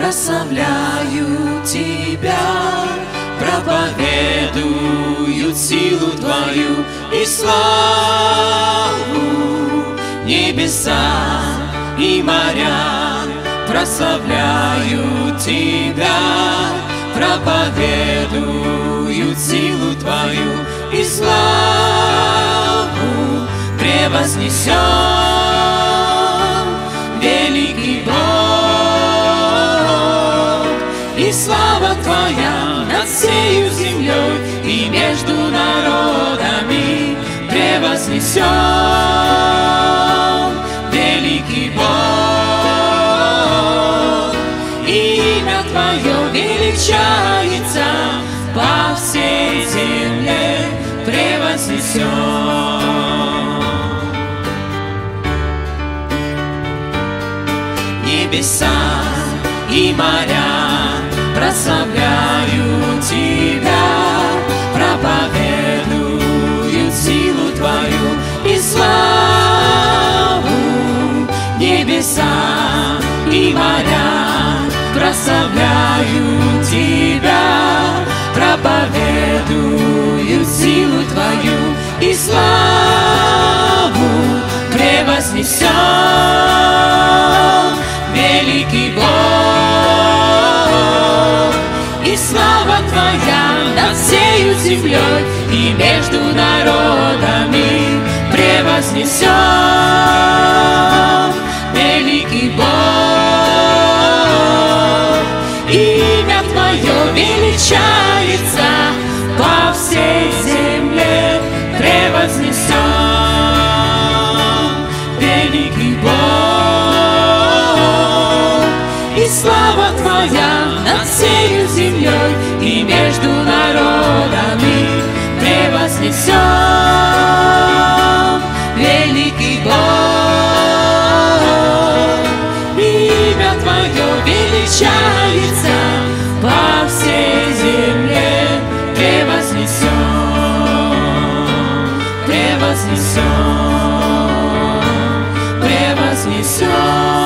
прославляют Тебя, проповедуют силу Твою и славу. Небеса и моря прославляют Тебя, проповедуют силу Твою и славу. Превознесен великий Бог, и слава Твоя над всею землей и между народами. Превознесен великий Бог, имя Твое величается по всей земле. Превознесен. Небеса и моря прославляют Тебя, проповедуют силу Твою и славу. Небеса и моря прославляют Тебя, проповедуют силу Твою и славу. Превознесен великий Бог, и слава Твоя над всею землей и между народами. Превознесен великий Бог, имя Твое величается по всей земле. Превознесен великий Бог, и слава Твоя над всею землей и между народами. Превознесен великий Бог, имя Твое величается по всей земле. Превознесен, превознесен, превознесен.